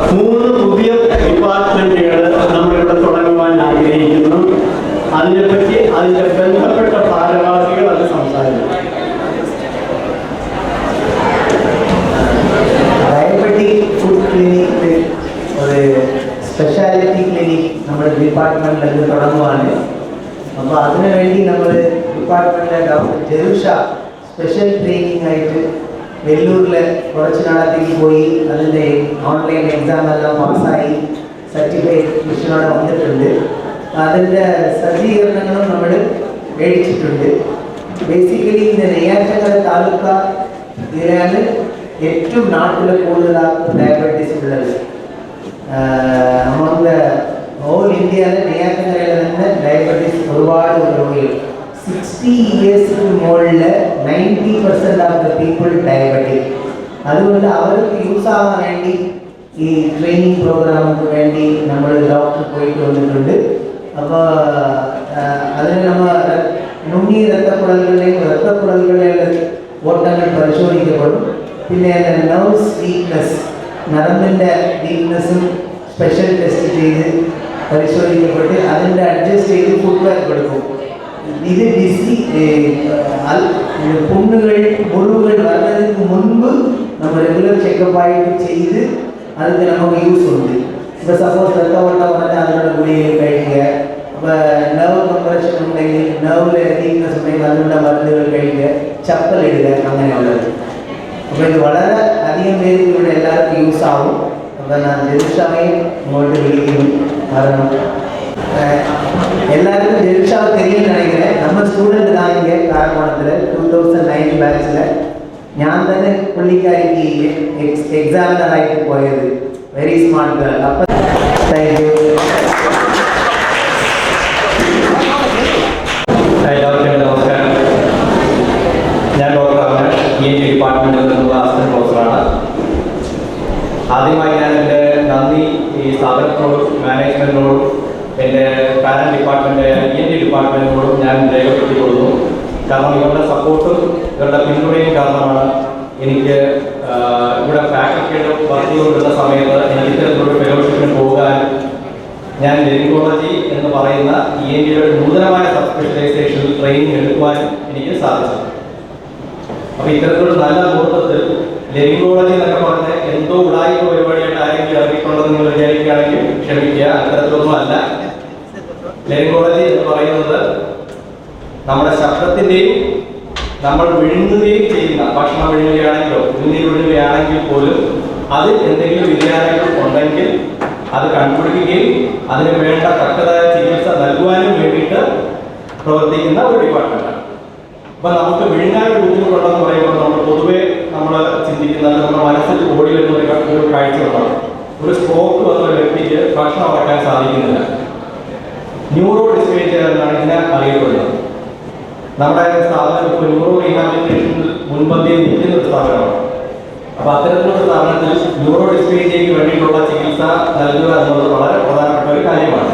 3 പുതിയ ഡിപ്പാർട്ട്മെന്റുകൾ നമ്മളിവിടെ തുടങ്ങുവാൻ ആഗ്രഹിക്കുന്നു. അതിനെപ്പറ്റി അതിൻ്റെ ബന്ധപ്പെട്ട ഭാരവാഹികൾ അത് സംസാരിക്കും. ഡയബറ്റിക് ഫുഡ് ക്ലിനിക് ഒരു സ്പെഷ്യാലിറ്റി ക്ലിനിക് നമ്മുടെ ഡിപ്പാർട്ട്മെൻറ്റിൽ തുടങ്ങുവാണ്. അപ്പോൾ അതിനുവേണ്ടി നമ്മൾ ഡിപ്പാർട്ട്മെൻറ്റിലെ ഡോക്ടർ ജെറുഷ സ്പെഷ്യൽ ട്രെയിനിങ് ആയിട്ട് വെല്ലൂരിൽ കുറച്ച് നാളത്തേക്ക് പോയി അതിൻ്റെ ഓൺലൈൻ എക്സാം എല്ലാം പാസ്സായി സർട്ടിഫിക്കേഷനോടെ വന്നിട്ടുണ്ട്. അതിൻ്റെ സജ്ജീകരണങ്ങളും നമ്മൾ മേടിച്ചിട്ടുണ്ട്. ബേസിക്കലി ഇത് നെയ്യാറ്റക്കര താലൂക്ക ഇതിലാണ് ഏറ്റവും നാട്ടിൽ കൂടുതലാക്കും ഡയബറ്റീസ് ഉള്ളത്. നമ്മുടെ ഓൾ ഇന്ത്യയിലെ നെയ്യാറ്റക്കരയിൽ തന്നെ ഡയബറ്റീസ് ഒരുപാട് രോഗികൾ 60 ഇയേഴ്സിന് മുകളിൽ 90% ഓഫ് ദ പീപ്പിൾ ഡയബറ്റിക്. അതുകൊണ്ട് അവർക്ക് യൂസ് ആവാൻ വേണ്ടി ഈ ട്രെയിനിങ് പ്രോഗ്രാമിന് വേണ്ടി നമ്മൾ ഡോക്ടർ പോയിട്ട് വന്നിട്ടുണ്ട്. അപ്പോൾ അതിന് നമ്മൾ നുണ്ണി രക്തക്കുഴലുകളിലെ ഓട്ടങ്ങൾ പരിശോധിക്കപ്പെടും. പിന്നെ നെർവ്സ് വീക്ക്നെസ്, നരമ്പിൻ്റെ വീക്ക്നെസ്സും സ്പെഷ്യൽ ടെസ്റ്റ് ചെയ്ത് പരിശോധിക്കപ്പെട്ട് അതിൻ്റെ അഡ്ജസ്റ്റ് ചെയ്ത് ഫുഡ് ബാക്ക് കൊടുക്കും. ഇത് പുണ്ണുകൾ മുറിവുകൾ വരുന്നതിന് മുൻപ് നമ്മൾ റെഗുലർ ചെക്കപ്പായിട്ട് ചെയ്ത് അതിന് നമുക്ക് യൂസ് ഉണ്ട്. ഇപ്പോൾ സപ്പോസ് രക്തവട്ടം പറഞ്ഞാൽ അതിനുള്ള ഗുളികകൾ കഴിക്കുക, അപ്പോൾ നെർവ് കംപ്രഷൻ ഉണ്ടെങ്കിൽ നെർവിലെ വീക്ക്നെസ് ഉണ്ടെങ്കിൽ അതിനുള്ള മരുന്നുകൾ കഴിക്കുക, ചപ്പലിടുക, അങ്ങനെയുള്ളത്. അപ്പോൾ ഇത് വളരെ അധികം പേർക്ക് ഇവിടെ എല്ലാവർക്കും യൂസ് ആവും. അപ്പോൾ ഞാൻ ജെറുഷായെ ഇങ്ങോട്ട് വിളിക്കുന്നു. കാരണം എല്ലാവർക്കും ജെറുഷാവ് തെരിയുന്നുണ്ടെങ്കിൽ നമ്മൾ സ്റ്റുഡൻറ്റ് താങ്ങിയ കാരക്കോണത്തിൽ 2009 ബാച്ചിൽ ഞാൻ തന്നെ പുള്ളിക്കാരിക്ക് എക്സാമിനറായിട്ട് പോയത്. Very smart girl. അപ്പം താങ്ക് യു. എല്ലാവർക്കും നമസ്കാരം. ഞാൻ ഡോക്ടർ അവിനാഷ്, ENT ഡിപ്പാർട്ട്മെൻറ്റിൽ നിന്നുള്ള അസിസ്റ്റന്റ് പ്രൊഫസറാണ്. ആദ്യമായി ഞാൻ എൻ്റെ നന്ദി ഈ സ്ഥാപനത്തിനോടും മാനേജ്മെൻറ്റിനോടും എൻ്റെ പാരന്റ് ഡിപ്പാർട്ട്മെൻറ്റ് ENT ഡിപ്പാർട്ട്മെൻറ്റിനോടും ഞാൻ രേഖപ്പെടുത്തിക്കൊള്ളുന്നു. കാരണം ഇവരുടെ സപ്പോർട്ടും ഇവരുടെ പിന്തുണയും കാരണമാണ് എനിക്ക് ഇവിടെ ഫാക്കൽറ്റിയുടെ വർക്ക് ചെയ്തുകൊണ്ടിരുന്ന സമയത്ത് എനിക്ക് ഇത്തരത്തിലൊരു ഫെലോഷിപ്പിന് പോകാൻ ഞാൻ ലെറിങ്കോളജി എന്ന് പറയുന്ന ENTയുടെ നൂതനമായ സബ് സ്പെഷ്യലൈസേഷനിൽ ട്രെയിനിങ് എടുക്കുവാനും എനിക്ക് സാധിച്ചു. അപ്പോൾ ഇത്തരത്തിലുള്ള നല്ല മുഹൂർത്തത്തിൽ ലെറിങ്കോളജി എന്നൊക്കെ പറഞ്ഞ് എന്തോ ഉടായിപ്പ പരിപാടിയായിട്ട് ആരെങ്കിലും ഇറങ്ങിയിട്ടുണ്ടെന്ന് നിങ്ങൾ വിചാരിക്കുകയാണെങ്കിൽ ക്ഷമിക്കുക, അത്തരത്തിലൊന്നും അല്ല. ലെറിങ്കോളജി എന്ന് പറയുന്നത് നമ്മുടെ ശബ്ദത്തിൻ്റെയും നമ്മൾ വിഴുങ്ങുകയും ചെയ്യുന്ന ഭക്ഷണം വിഴുങ്ങുകയാണെങ്കിലോ ഉമിനീർ വിഴുങ്ങുകയാണെങ്കിൽ പോലും അതിൽ എന്തെങ്കിലും വ്യതിയാനങ്ങൾ ഉണ്ടെങ്കിൽ അത് കണ്ടുപിടിക്കുകയും അതിന് വേണ്ട തക്കതായ ചികിത്സ നൽകുവാനും വേണ്ടിയിട്ട് പ്രവർത്തിക്കുന്ന ഒരു ഡിപ്പാർട്ട്മെൻറ്റാണ്. അപ്പം നമുക്ക് വിഴുങ്ങാൻ ബുദ്ധിമുട്ടുണ്ടെന്ന് പറയുമ്പോൾ നമ്മൾ പൊതുവേ നമ്മൾ ചിന്തിക്കുന്നത് നമ്മുടെ മനസ്സിൽ ഓടി വരുന്ന ഒരു കാഴ്ചയുണ്ടാകും. ഒരു സ്ട്രോക്ക് വന്ന ഒരു വ്യക്തിക്ക് ഭക്ഷണം അടക്കാൻ സാധിക്കുന്നില്ല. ന്യൂറോ ഡിസ്ഫേസിയ എന്നാണ് ഇതിനെ അറിയപ്പെടുന്നത്. നമ്മുടെ സ്ഥാപനം ഇപ്പോൾ ന്യൂറോ റീഹാബിലിറ്റേഷനിൽ മുൻപന്തിയിൽ നിൽക്കുന്ന ഒരു സ്ഥാപനമാണ്. അപ്പോൾ അത്തരത്തിലുള്ള സ്ഥാപനത്തിൽ ന്യൂറോ ഡിസ്ഫേസിയയ്ക്ക് വേണ്ടിയിട്ടുള്ള ചികിത്സ നൽകുക എന്നുള്ളത് വളരെ പ്രധാനപ്പെട്ട ഒരു കാര്യമാണ്.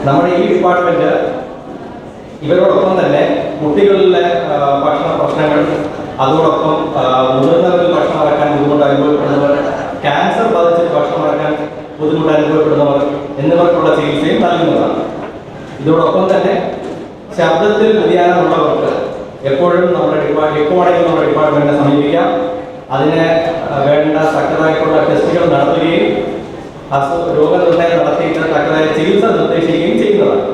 നമ്മുടെ ഈ ഡിപ്പാർട്ട്മെൻറ്റ് ഇവരോടൊപ്പം തന്നെ കുട്ടികളിലെ ഭക്ഷണ പ്രശ്നങ്ങൾ, അതോടൊപ്പം മുതിർന്നവരിൽ ഭക്ഷണം അടക്കാൻ ബുദ്ധിമുട്ട് അനുഭവപ്പെടുന്നവർ, ക്യാൻസർ ബാധിച്ചിട്ട് ഭക്ഷണം അടക്കാൻ ബുദ്ധിമുട്ട് അനുഭവപ്പെടുന്നവർ എന്നിവർക്കുള്ള ചികിത്സയും നൽകുന്നതാണ്. ഇതോടൊപ്പം തന്നെ ശബ്ദത്തിൽ വ്യതിയാനമുള്ളവർക്ക് എപ്പോഴും നമ്മുടെ എപ്പോഴെങ്കിലും നമ്മുടെ ഡിപ്പാർട്ട്മെൻറ്റിനെ സമീപിക്കാം. അതിന് വേണ്ട തക്കതായിട്ടുള്ള ടെസ്റ്റുകൾ നടത്തുകയും രോഗനിർണയം നടത്തിയിട്ട് തക്കതായ ചികിത്സ നിർദ്ദേശിക്കുകയും ചെയ്യുന്നതാണ്.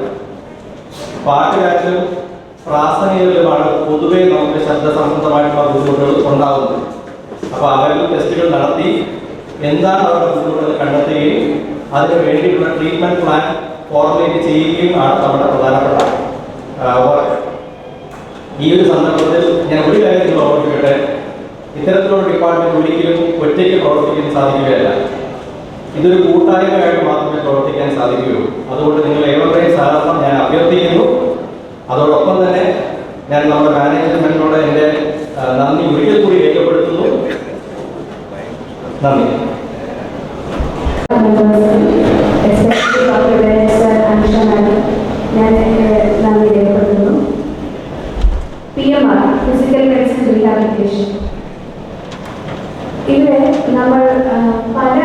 പാട്ടുകാരിലും പ്രാസംഗികളിലുമാണ് പൊതുവെ നമുക്ക് ശബ്ദ സംബന്ധമായിട്ടുള്ള ബുദ്ധിമുട്ടുകൾ ഉണ്ടാകുന്നത്. അപ്പോൾ അവരിൽ ടെസ്റ്റുകൾ നടത്തി എന്താണ് അവരുടെ ബുദ്ധിമുട്ടുകൾ കണ്ടെത്തുകയും അതിന് വേണ്ടിയിട്ടുള്ള ട്രീറ്റ്മെൻറ്റ് പ്ലാൻ ഫോർമുലേറ്റ് ചെയ്യുകയും ആണ് നമ്മുടെ പ്രധാനപ്പെട്ട വർക്ക്. ഈ ഒരു സന്ദർഭത്തിൽ ഞാൻ ഒരു കാര്യം നിങ്ങൾ ഓർമ്മിക്കട്ടെ, ഇത്തരത്തിലുള്ള ഡിപ്പാർട്ട്മെൻറ്റ് ഒരിക്കലും ഒറ്റയ്ക്ക് പ്രവർത്തിക്കാൻ സാധിക്കുകയല്ല. ഇതൊരു കൂട്ടായ്മയായിട്ട് മാത്രമേ പ്രവർത്തിക്കാൻ സാധിക്കുകയുള്ളൂ. അതുകൊണ്ട് നിങ്ങൾ ഏവരുടെയും സഹകരണം ഞാൻ അഭ്യർത്ഥിക്കുന്നു. അതോടൊപ്പം തന്നെ ഞാൻ നമ്മുടെ മാനേജ്മെൻറ്റിനോട് എൻ്റെ നന്ദി ഒരിക്കൽ കൂടി രേഖപ്പെടുത്തുന്നു. നന്ദി. ഞാൻ നന്ദി രേഖപ്പെടുത്തുന്നു. PMR ഫിസിക്കൽ മെഡിസിൻ റീഹാബിലിറ്റേഷൻ, ഇവിടെ നമ്മൾ പല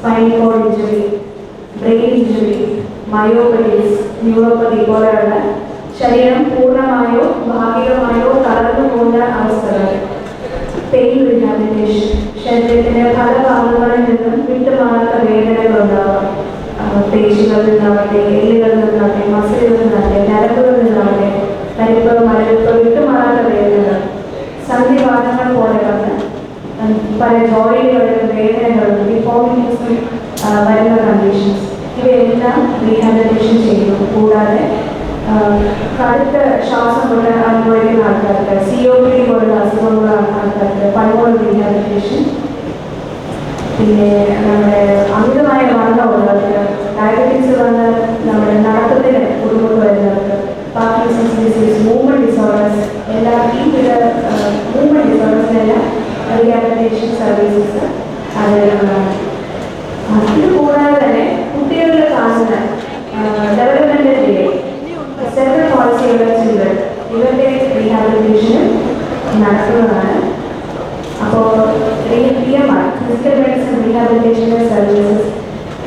spinal cord injury, brain injury, myopathies, neuropathy പോലെയുള്ള ശരീരം പൂർണ്ണമായോ ഭാഗികമായോ തളർന്നു പോകുന്ന അവസ്ഥകൾ. പെയിൻ റീഹാബിലിറ്റേഷൻ, ശരീരത്തിൻ്റെ പല ഭാഗങ്ങളിൽ നിന്നും വിട്ടുമാറാത്ത വേദനകൾ ഉണ്ടാവാം. പേശികളിൽ നിന്നാവട്ടെ, എല്ലുകളിൽ നിന്നാവട്ടെ, മസിലുകളിൽ നിന്നാവട്ടെ, ഞരമ്പുകളിൽ നിന്നാവട്ടെ, തരിപ്പ്, മരവിപ്പ്, വിട്ടുമാറാത്ത വേദനകൾ, സന്ധിവാദങ്ങൾ പോലെ വന്ന് പല ജോയിലുകളിലും വേദനകളും ഡിഫോമിറ്റീസും വരുന്ന കണ്ടീഷൻസ്, ഇവയെല്ലാം റീഹാബിലിറ്റേഷൻ ചെയ്യുന്നു. കൂടാതെ കടുത്ത ശ്വാസം കൊണ്ട് അനുഭവിക്കുന്ന ആൾക്കാർക്ക്, COPD പോലുള്ള അസുഖമുള്ള ആൾക്കാർക്ക് പൾമോണറി റീഹാബിലിറ്റേഷൻ, പിന്നെ നമ്മുടെ അമിതമായ വണ്ണമുള്ളവർക്ക്, ഡയബറ്റീസ് വന്ന് നമ്മുടെ നടത്തത്തിന് ബുദ്ധിമുട്ട് വരുന്നവർക്ക്, പാർക്കിൻസൺസ് ഡിസീസ്, മൂവ്മെൻറ്റ് ഡിസോർഡേഴ്സ്, എല്ലാ ഈ മൂവ്മെൻറ്റ് ഡിസോർഡേഴ്സിനെല്ലാം റീഹാബിലിറ്റേഷൻ സർവീസസ് അവൈലബിളാണ്. ഇത് കൂടാതെ തന്നെ കുട്ടികളുടെ ക്ലാസ്സിന് ഡെവലപ്മെൻറ്റ് ഡിലേ, സെൻട്രൽ പോളിസിയുള്ള ചിൽഡ്രൻ, ഇവരുടെ റീഹാബിലിറ്റേഷനും നടത്തുന്നതാണ്. അപ്പോൾ PMR, physical medicine rehabilitation services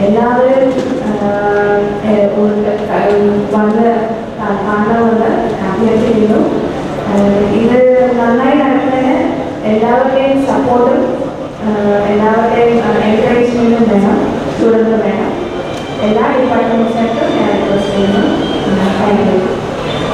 എല്ലാവരും വന്ന് കാണണമെന്ന് അഭ്യർത്ഥിക്കുന്നു. ഇത് നന്നായി നടത്തുന്നതിന് എല്ലാവരുടെയും സപ്പോർട്ടും എല്ലാവരുടെയും എൻകറേജ്മെൻറ്റും വേണം, തുടർന്ന് വേണം. എല്ലാ ഡിപ്പാർട്ട്മെൻറ്റ്സായിട്ടും ഞാൻ റിക്വസ്റ്റ് ചെയ്യുന്നു. Thank you.